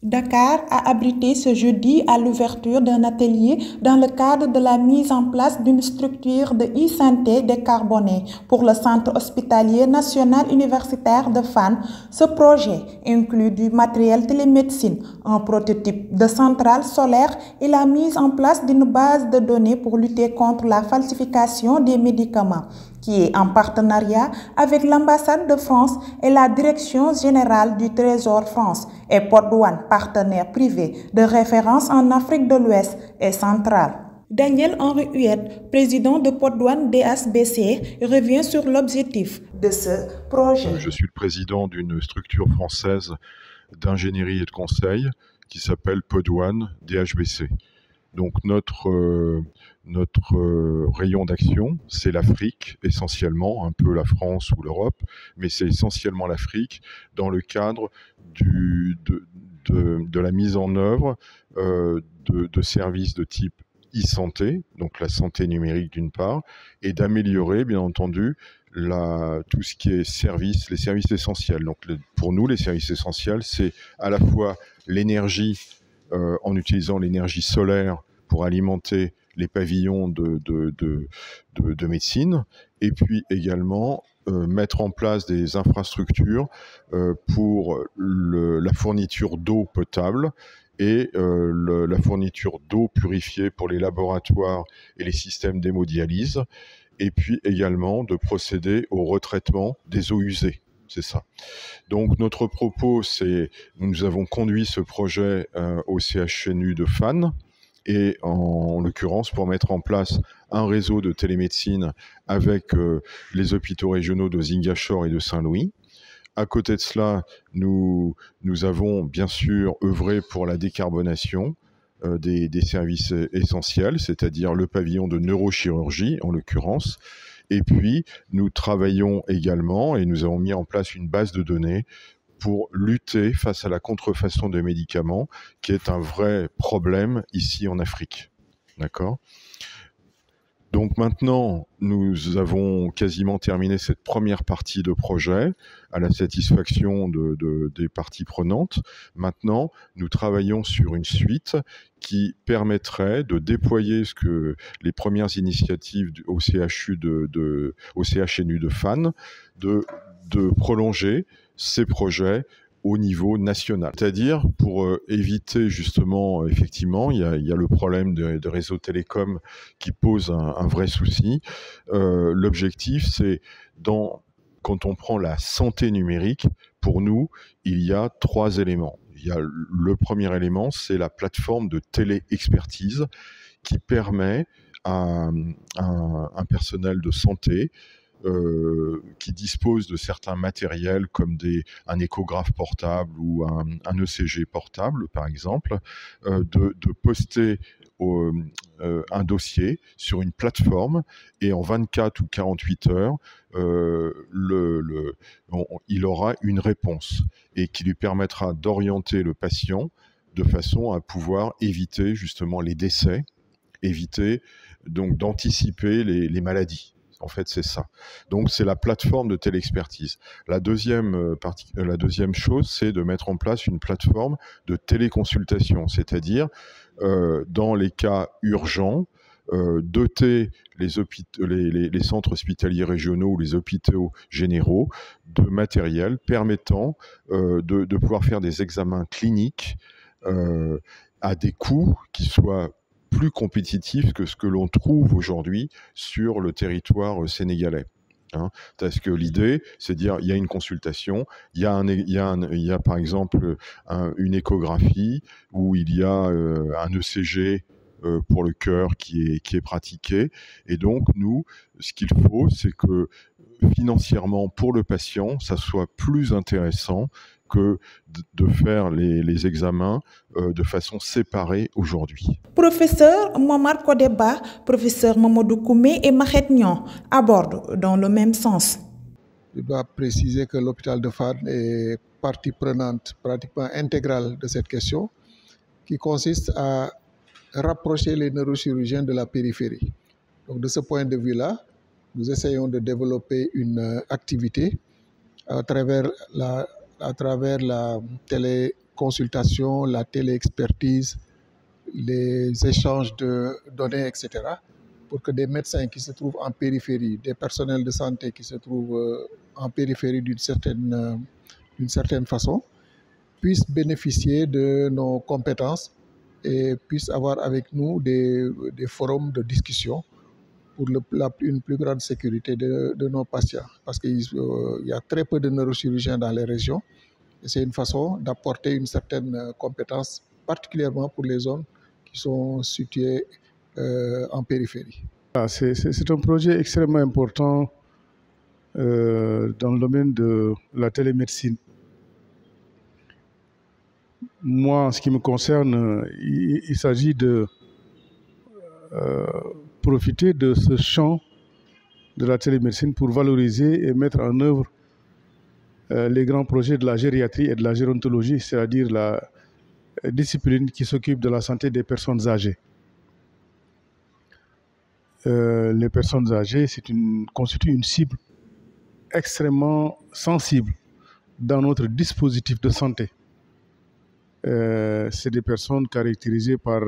Dakar a abrité ce jeudi à l'ouverture d'un atelier dans le cadre de la mise en place d'une structure de e-santé décarbonée pour le Centre hospitalier national universitaire de Fann. Ce projet inclut du matériel télémédecine, un prototype de centrale solaire et la mise en place d'une base de données pour lutter contre la falsification des médicaments, qui est en partenariat avec l'ambassade de France et la Direction générale du Trésor France et Port Douane, partenaire privé de référence en Afrique de l'Ouest et centrale. Daniel Henri Huet, président de Port Douane DHBC, revient sur l'objectif de ce projet. Je suis le président d'une structure française d'ingénierie et de conseil qui s'appelle Port Douane DHBC. Donc notre rayon d'action, c'est l'Afrique essentiellement, un peu la France ou l'Europe, mais c'est essentiellement l'Afrique dans le cadre de la mise en œuvre de services de type e-santé, donc la santé numérique d'une part, et d'améliorer bien entendu tout ce qui est les services essentiels. Donc pour nous, les services essentiels, c'est à la fois l'énergie, en utilisant l'énergie solaire pour alimenter les pavillons de médecine, et puis également mettre en place des infrastructures pour la fourniture d'eau potable et la fourniture d'eau purifiée pour les laboratoires et les systèmes d'hémodialyse, et puis également de procéder au retraitement des eaux usées. C'est ça. Donc notre propos, c'est nous avons conduit ce projet au CHNU de Fann, et en l'occurrence pour mettre en place un réseau de télémédecine avec les hôpitaux régionaux de Ziguinchor et de Saint-Louis. À côté de cela, nous avons bien sûr œuvré pour la décarbonation des services essentiels, c'est-à-dire le pavillon de neurochirurgie en l'occurrence. Et puis, nous travaillons également et nous avons mis en place une base de données pour lutter face à la contrefaçon de médicaments, qui est un vrai problème ici en Afrique. D'accord ? Donc maintenant, nous avons quasiment terminé cette première partie de projet à la satisfaction des parties prenantes. Maintenant, nous travaillons sur une suite qui permettrait de déployer les premières initiatives au CHNU de Fann, de prolonger ces projets au niveau national. C'est-à-dire pour éviter justement, effectivement, il y a le problème de réseau télécom qui pose un vrai souci. L'objectif, c'est quand on prend la santé numérique, pour nous, il y a 3 éléments. Il y a le premier élément, c'est la plateforme de télé-expertise qui permet à un personnel de santé qui dispose de certains matériels comme un échographe portable ou un ECG portable, par exemple, de poster un dossier sur une plateforme et en 24 ou 48 heures, il aura une réponse et qui lui permettra d'orienter le patient de façon à pouvoir éviter justement les décès, donc d'anticiper les maladies. En fait, c'est ça. Donc, c'est la plateforme de téléexpertise. La deuxième chose, c'est de mettre en place une plateforme de téléconsultation, c'est-à-dire, dans les cas urgents, doter les centres hospitaliers régionaux ou les hôpitaux généraux de matériel permettant de pouvoir faire des examens cliniques à des coûts qui soient plus compétitif que ce que l'on trouve aujourd'hui sur le territoire sénégalais. Parce que l'idée, c'est de dire, il y a une consultation, il y a par exemple une échographie, où il y a un ECG pour le cœur qui est pratiqué. Et donc, nous, ce qu'il faut, c'est que financièrement, pour le patient, ça soit plus intéressant que de faire les examens de façon séparée aujourd'hui. Professeur Momar Kodeba, professeur Mamadou Koumé et Mahet Nyon abordent dans le même sens. Je dois préciser que l'hôpital de Fann est partie prenante pratiquement intégrale de cette question, qui consiste à rapprocher les neurochirurgiens de la périphérie. Donc de ce point de vue-là, nous essayons de développer une activité à travers la téléconsultation téléconsultation, la téléexpertise, les échanges de données, etc., pour que des médecins qui se trouvent en périphérie, des personnels de santé qui se trouvent en périphérie d'une certaine façon, puissent bénéficier de nos compétences et puissent avoir avec nous des forums de discussion pour une plus grande sécurité de nos patients. Parce qu'il y a très peu de neurochirurgiens dans les régions et c'est une façon d'apporter une certaine compétence, particulièrement pour les zones qui sont situées en périphérie. C'est un projet extrêmement important dans le domaine de la télémédecine. Moi, en ce qui me concerne, il s'agit de profiter de ce champ de la télémédecine pour valoriser et mettre en œuvre les grands projets de la gériatrie et de la gérontologie, c'est-à-dire la discipline qui s'occupe de la santé des personnes âgées. Les personnes âgées constituent une cible extrêmement sensible dans notre dispositif de santé. C'est des personnes caractérisées par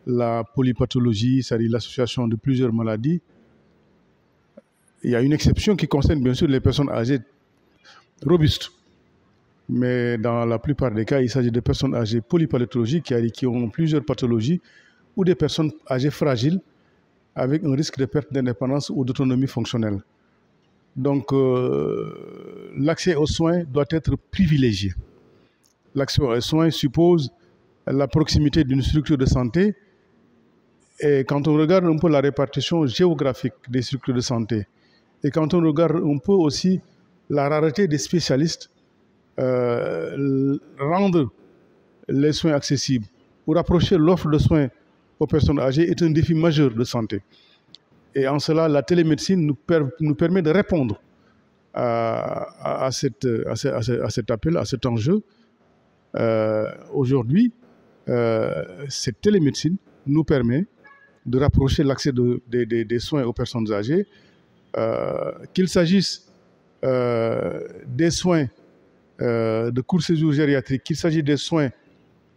la polypathologie, c'est-à-dire l'association de plusieurs maladies. Il y a une exception qui concerne bien sûr les personnes âgées robustes. Mais dans la plupart des cas, il s'agit de personnes âgées polypathologiques qui ont plusieurs pathologies ou des personnes âgées fragiles avec un risque de perte d'indépendance ou d'autonomie fonctionnelle. Donc, l'accès aux soins doit être privilégié. L'accès aux soins suppose la proximité d'une structure de santé. Et quand on regarde un peu la répartition géographique des structures de santé, et quand on regarde un peu aussi la rareté des spécialistes, rendre les soins accessibles ou rapprocher l'offre de soins aux personnes âgées est un défi majeur de santé. Et en cela, la télémédecine nous permet de répondre à cet appel, à cet enjeu. Aujourd'hui, cette télémédecine nous permet de rapprocher l'accès des soins aux personnes âgées, qu'il s'agisse des soins de court séjour gériatrique, qu'il s'agisse des soins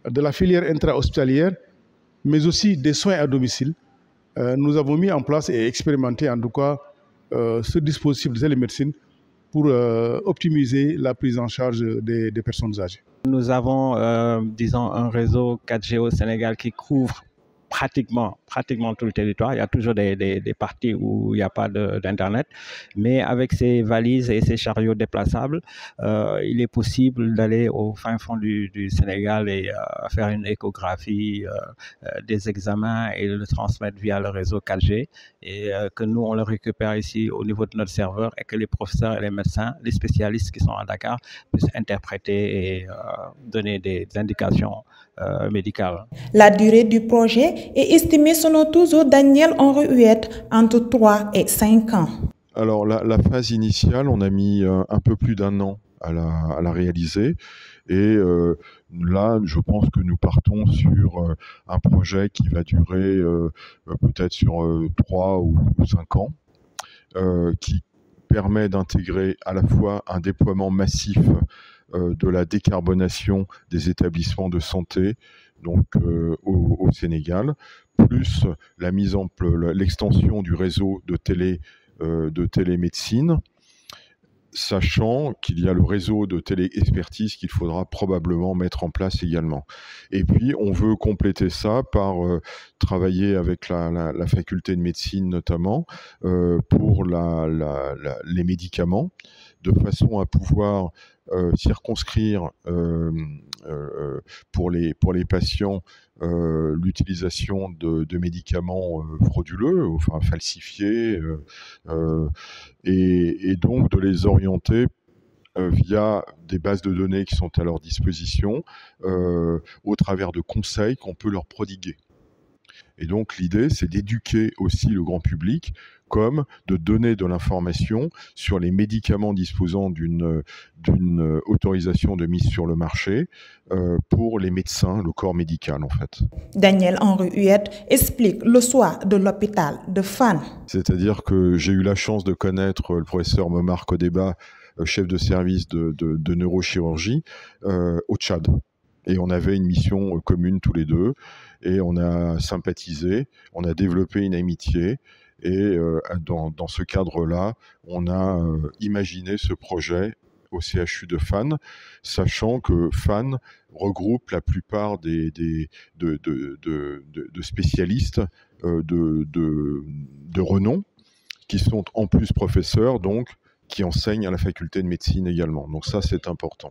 de la filière intra-hospitalière, mais aussi des soins à domicile. Nous avons mis en place et expérimenté en tout cas ce dispositif de télémédecine pour optimiser la prise en charge des personnes âgées. Nous avons, disons, un réseau 4G au Sénégal qui couvre pratiquement tout le territoire. Il y a toujours des parties où il n'y a pas d'Internet. Mais avec ces valises et ces chariots déplaçables, il est possible d'aller au fin fond du Sénégal et faire une échographie, des examens et le transmettre via le réseau 4G. Et que nous, on le récupère ici au niveau de notre serveur et que les professeurs et les médecins, les spécialistes qui sont à Dakar puissent interpréter et donner des indications médicales. La durée du projet est estimée selon toujours Daniel Henri Huette entre 3 et 5 ans. Alors la phase initiale, on a mis un peu plus d'1 an à la réaliser. Et là, je pense que nous partons sur un projet qui va durer peut-être sur 3 ou 5 ans, qui permet d'intégrer à la fois un déploiement massif de la décarbonation des établissements de santé donc au Sénégal, plus l'extension du réseau de télémédecine, sachant qu'il y a le réseau de télé-expertise qu'il faudra probablement mettre en place également. Et puis, on veut compléter ça par travailler avec la faculté de médecine notamment pour les médicaments, de façon à pouvoir circonscrire pour les patients l'utilisation de médicaments frauduleux, enfin falsifiés, et donc de les orienter via des bases de données qui sont à leur disposition, au travers de conseils qu'on peut leur prodiguer. Et donc l'idée, c'est d'éduquer aussi le grand public, comme de donner de l'information sur les médicaments disposant d'une autorisation de mise sur le marché pour les médecins, le corps médical en fait. Daniel Henri Huette explique le choix de l'hôpital de Fann. C'est-à-dire que j'ai eu la chance de connaître le professeur Momar Kodeba, chef de service de neurochirurgie au Tchad. Et on avait une mission commune tous les deux, et on a sympathisé, on a développé une amitié, et dans ce cadre-là, on a imaginé ce projet au CHU de Fannes, sachant que Fannes regroupe la plupart de spécialistes de renom, qui sont en plus professeurs, donc qui enseignent à la faculté de médecine également. Donc ça, c'est important.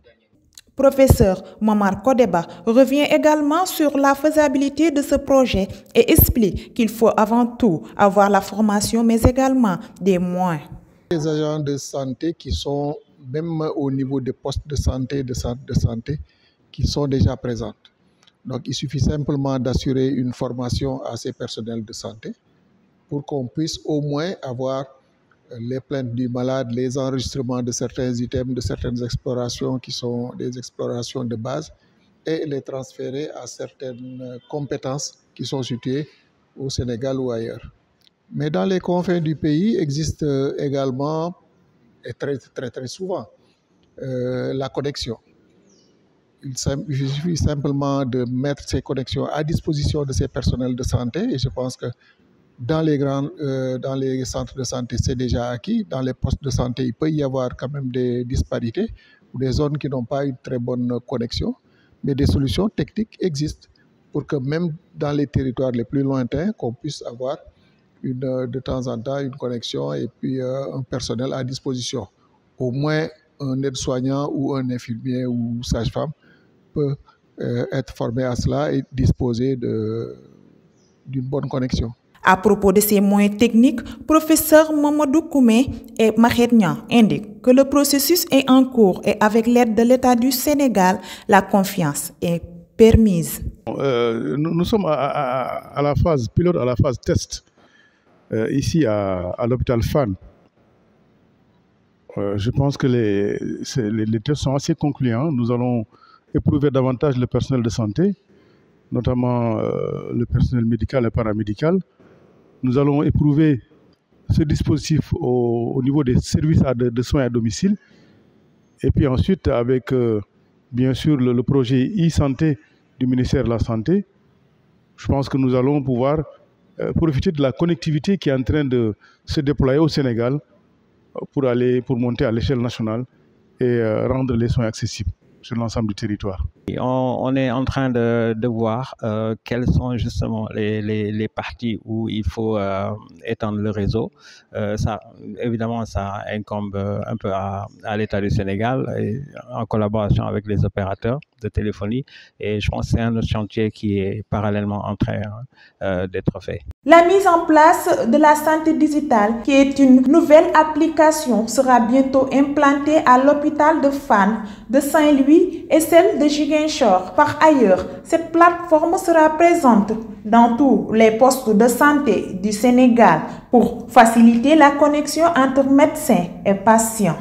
Professeur Momar Kodeba revient également sur la faisabilité de ce projet et explique qu'il faut avant tout avoir la formation, mais également des moyens. Les agents de santé qui sont, même au niveau des postes de santé, de centres de santé, qui sont déjà présents. Donc il suffit simplement d'assurer une formation à ces personnels de santé pour qu'on puisse au moins avoir les plaintes du malade, les enregistrements de certains items, de certaines explorations qui sont des explorations de base, et les transférer à certaines compétences qui sont situées au Sénégal ou ailleurs. Mais dans les confins du pays existe également, et très souvent, la connexion. Il suffit simplement de mettre ces connexions à disposition de ces personnels de santé, et je pense que dans les centres de santé, c'est déjà acquis. Dans les postes de santé, il peut y avoir quand même des disparités ou des zones qui n'ont pas une très bonne connexion. Mais des solutions techniques existent pour que même dans les territoires les plus lointains, qu'on puisse avoir de temps en temps une connexion et puis un personnel à disposition. Au moins, un aide-soignant ou un infirmier ou sage-femme peut être formé à cela et disposer d'une bonne connexion. À propos de ces moyens techniques, professeur Mamadou Koumé et Mahed Niang indiquent que le processus est en cours et avec l'aide de l'État du Sénégal, la confiance est permise. Nous sommes à la phase pilote, à la phase test, ici à l'hôpital Fannes. Je pense que les tests sont assez concluants. Nous allons éprouver davantage le personnel de santé, notamment le personnel médical et paramédical. Nous allons éprouver ce dispositif au niveau des services de soins à domicile. Et puis ensuite, avec bien sûr le projet e-santé du ministère de la Santé, je pense que nous allons pouvoir profiter de la connectivité qui est en train de se déployer au Sénégal pour monter à l'échelle nationale et rendre les soins accessibles sur l'ensemble du territoire. On est en train de voir quelles sont justement les parties où il faut étendre le réseau. Évidemment, ça incombe un peu à l'État du Sénégal et en collaboration avec les opérateurs de téléphonie. Et je pense que c'est un autre chantier qui est parallèlement en train d'être fait. La mise en place de la santé digitale, qui est une nouvelle application, sera bientôt implantée à l'hôpital de Fannes, de Saint-Louis et celle de Ziguinchor. Par ailleurs, cette plateforme sera présente dans tous les postes de santé du Sénégal pour faciliter la connexion entre médecins et patients.